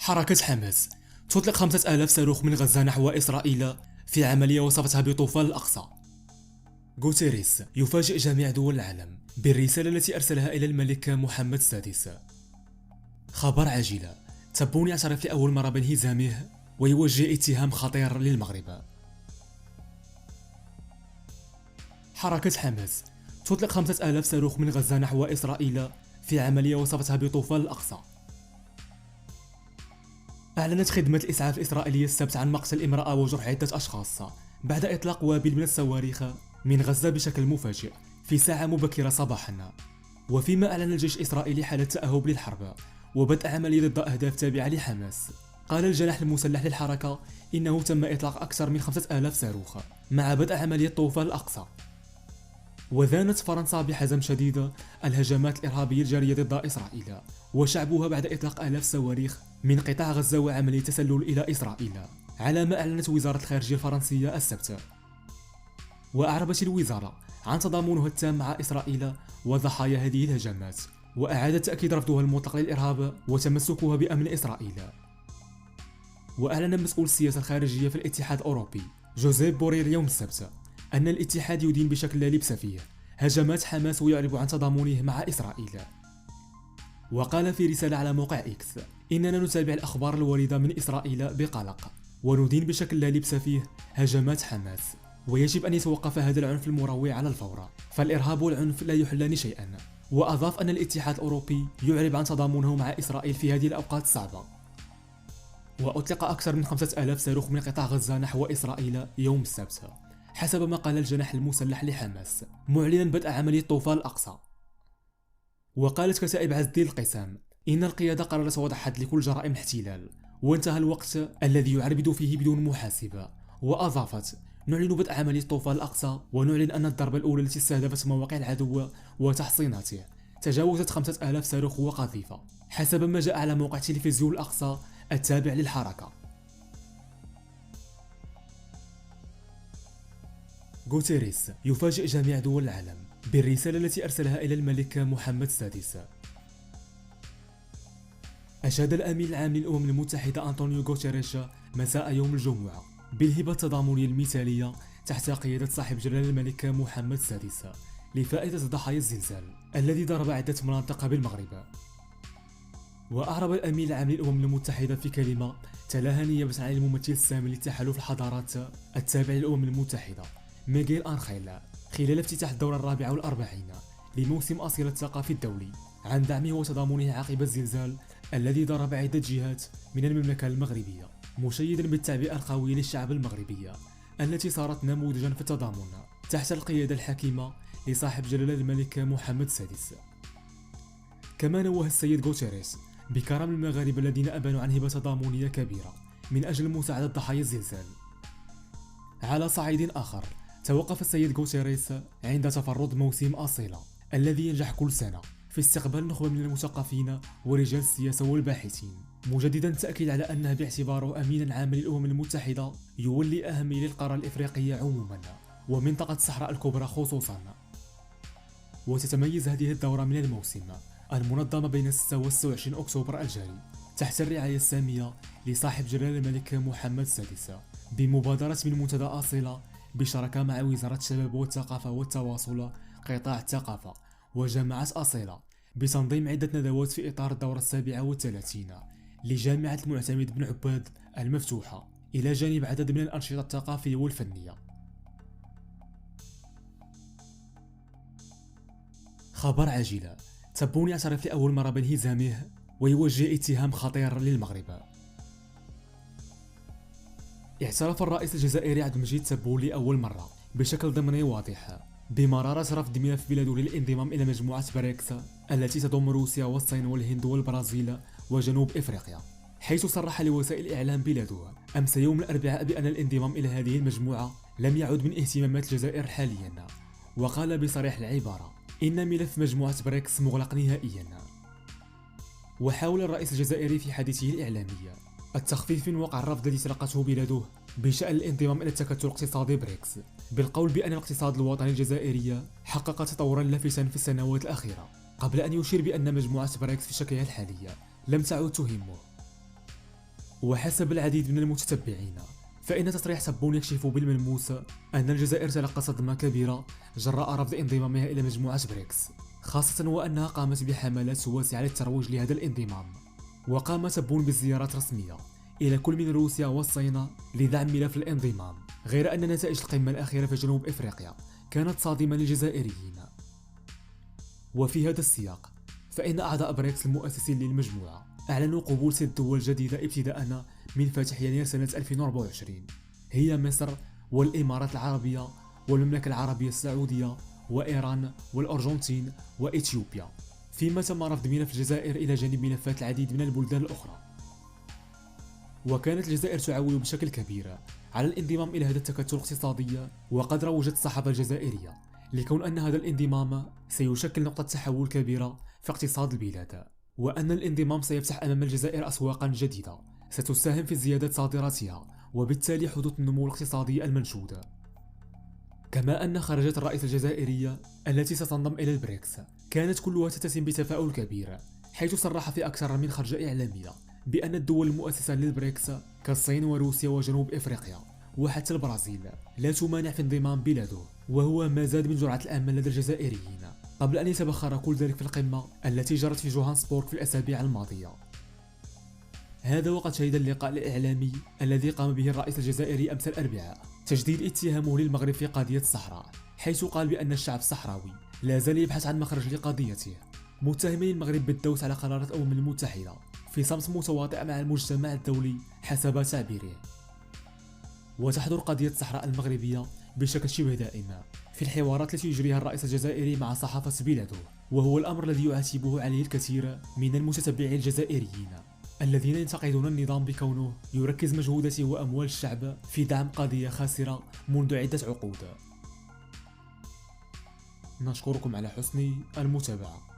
حركة حماس تطلق 5000 صاروخ من غزة نحو إسرائيل في عملية وصفتها بطوفان الأقصى. غوتيريس يفاجئ جميع دول العالم بالرسالة التي أرسلها إلى الملك محمد السادس. خبر عاجل، تبون يعترف لأول مرة بانهزامه ويوجه اتهام خطير للمغرب. حركة حماس تطلق 5000 صاروخ من غزة نحو إسرائيل في عملية وصفتها بطوفان الأقصى. أعلنت خدمة الإسعاف الإسرائيلية السبت عن مقتل امرأة وجرح عدة أشخاص بعد إطلاق وابل من الصواريخ من غزة بشكل مفاجئ في ساعة مبكرة صباحا. وفيما أعلن الجيش الإسرائيلي حالة تأهب للحرب وبدء عملية ضد أهداف تابعة لحماس، قال الجناح المسلح للحركة إنه تم إطلاق أكثر من 5000 صاروخ مع بدء عملية طوفان الأقصى. وذانت فرنسا بحزم شديد الهجمات الإرهابية الجارية ضد إسرائيل وشعبها بعد إطلاق آلاف الصواريخ من قطاع غزة وعملية تسلل إلى إسرائيل، على ما أعلنت وزارة الخارجية الفرنسية السبت. وأعربت الوزارة عن تضامنها التام مع إسرائيل وضحايا هذه الهجمات، وأعادت تأكيد رفضها المطلق للإرهاب وتمسكها بأمن إسرائيل. وأعلن مسؤول السياسة الخارجية في الاتحاد الأوروبي جوزيف بوريل يوم السبت أن الاتحاد يدين بشكل لا لبس فيه هجمات حماس ويعرب عن تضامنه مع إسرائيل. وقال في رسالة على موقع إكس: إننا نتابع الأخبار الواردة من إسرائيل بقلق وندين بشكل لا لبس فيه هجمات حماس، ويجب أن يتوقف هذا العنف المروع على الفور، فالإرهاب والعنف لا يحلان شيئا. وأضاف أن الاتحاد الأوروبي يعرب عن تضامنه مع إسرائيل في هذه الأوقات الصعبة. وأطلق أكثر من 5000 صاروخ من قطاع غزة نحو إسرائيل يوم السبت حسب ما قال الجناح المسلح لحماس، معلنا بدء عملية طوفان الأقصى. وقالت كتائب عز الدين القسام إن القيادة قررت وضع حد لكل جرائم الاحتلال وانتهى الوقت الذي يعربد فيه بدون محاسبة. وأضافت: نعلن بدء عملية طوفان الأقصى ونعلن أن الضربة الأولى التي استهدفت مواقع العدو وتحصيناته تجاوزت 5000 صاروخ وقذيفة حسب ما جاء على موقع تلفزيون الأقصى التابع للحركة. غوتيريس يفاجئ جميع دول العالم بالرسالة التي أرسلها إلى الملك محمد السادس. أشاد الأمين العام للأمم المتحدة أنطونيو غوتيريش مساء يوم الجمعة بالهبة التضامنية المثالية تحت قيادة صاحب جلالة الملك محمد السادس لفائدة ضحايا الزلزال الذي ضرب عدة مناطق بالمغرب. وأعرب الأمين العام للأمم المتحدة في كلمة تلاها نيابة عن الممثل السامي لتحالف الحضارات التابع للأمم المتحدة ميغيل أنخيل خلال افتتاح الدورة 44 لموسم أصيلة الثقافي الدولي عن دعمه وتضامنه عقب الزلزال الذي ضرب عدة جهات من المملكة المغربية، مشيدا بالتعبئة القوية للشعب المغربي التي صارت نموذجا في التضامن تحت القيادة الحكيمة لصاحب جلالة الملك محمد السادس. كما نوه السيد غوتيريس بكرم المغاربة الذين أبانوا عن هبة تضامنية كبيرة من أجل مساعدة ضحايا الزلزال. على صعيد آخر، توقف السيد غوتيريس عند تفرد موسم أصيلة الذي ينجح كل سنة في استقبال نخبة من المثقفين ورجال السياسة والباحثين، مجددا التأكيد على أنه باعتباره أمينا عاما للأمم المتحدة يولي أهمية للقارة الإفريقية عموما ومنطقة الصحراء الكبرى خصوصا. وتتميز هذه الدورة من الموسم المنظمة بين 6 و 26 أكتوبر الجاري تحت الرعاية السامية لصاحب جلالة الملك محمد السادس بمبادرة من منتدى أصيلة بشراكة مع وزارة الشباب والثقافة والتواصل قطاع الثقافة وجامعة أصيلة بتنظيم عدة ندوات في إطار الدورة 37 لجامعة المعتمد بن عباد المفتوحة، إلى جانب عدد من الأنشطة الثقافية والفنية. خبر عاجل، تبون يعترف لأول مرة بانهزامه ويوجه اتهام خطير للمغرب. اعترف الرئيس الجزائري عبد المجيد تبون لأول مرة بشكل ضمني واضح بمرارة رفض ملف بلاده للانضمام إلى مجموعة بريكس التي تضم روسيا والصين والهند والبرازيل وجنوب إفريقيا، حيث صرح لوسائل الإعلام بلاده أمس يوم الأربعاء بأن الانضمام إلى هذه المجموعة لم يعد من اهتمامات الجزائر حاليا، وقال بصريح العبارة إن ملف مجموعة بريكس مغلق نهائيا. وحاول الرئيس الجزائري في حديثه الإعلامي التخفيف من وقع الرفض الذي تلقته بلاده بشأن الانضمام إلى التكتل الاقتصادي بريكس، بالقول بأن الاقتصاد الوطني الجزائري حقق تطورا لافتا في السنوات الأخيرة، قبل أن يشير بأن مجموعة بريكس في شكلها الحالي لم تعد تهمه. وحسب العديد من المتتبعين فإن تصريح تبون يكشف بالملموس أن الجزائر تلقت صدمة كبيرة جراء رفض انضمامها إلى مجموعة بريكس، خاصة وأنها قامت بحملات واسعة للترويج لهذا الانضمام. وقام تبون بزيارات رسمية إلى كل من روسيا والصين لدعم ملف الانضمام، غير أن نتائج القمة الأخيرة في جنوب إفريقيا كانت صادمة للجزائريين. وفي هذا السياق فإن أعضاء بريكس المؤسسين للمجموعة أعلنوا قبول 6 دول جديدة ابتداء من فاتح يناير سنة 2024، هي مصر والإمارات العربية والمملكة العربية السعودية وإيران والأرجنتين وإثيوبيا، فيما تم رفض ملف الجزائر إلى جانب ملفات العديد من البلدان الأخرى. وكانت الجزائر تعول بشكل كبير على الانضمام إلى هذا التكتل الاقتصادي، وقد روجت الصحافة الجزائرية لكون أن هذا الانضمام سيشكل نقطة تحول كبيرة في اقتصاد البلاد، وأن الانضمام سيفتح أمام الجزائر أسواقا جديدة ستساهم في زيادة صادراتها وبالتالي حدوث النمو الاقتصادي المنشود. كما أن خرجت الرئيس الجزائرية التي ستنضم إلى البريكس كانت كلها تتسم بتفاؤل كبير، حيث صرح في أكثر من خرجة إعلامية بأن الدول المؤسسة للبريكس كالصين وروسيا وجنوب إفريقيا وحتى البرازيل لا تمانع في انضمام بلاده، وهو ما زاد من جرعة الأمل لدى الجزائريين قبل أن يتبخر كل ذلك في القمة التي جرت في جوهانسبورغ في الأسابيع الماضية. هذا وقد شهد اللقاء الإعلامي الذي قام به الرئيس الجزائري أمس الأربعاء تجديد اتهامه للمغرب في قضية الصحراء، حيث قال بأن الشعب الصحراوي لا زال يبحث عن مخرج لقضيته، متهما المغرب بالدوس على قرارات الأمم المتحدة في صمت متواطئ مع المجتمع الدولي حسب تعبيره. وتحضر قضية الصحراء المغربية بشكل شبه دائم في الحوارات التي يجريها الرئيس الجزائري مع صحافة بلاده، وهو الأمر الذي يعاتبه عليه الكثير من المتتبعين الجزائريين الذين ينتقدون النظام بكونه يركز مجهوداته وأموال الشعب في دعم قضية خاسرة منذ عدة عقود. نشكركم على حسن المتابعة.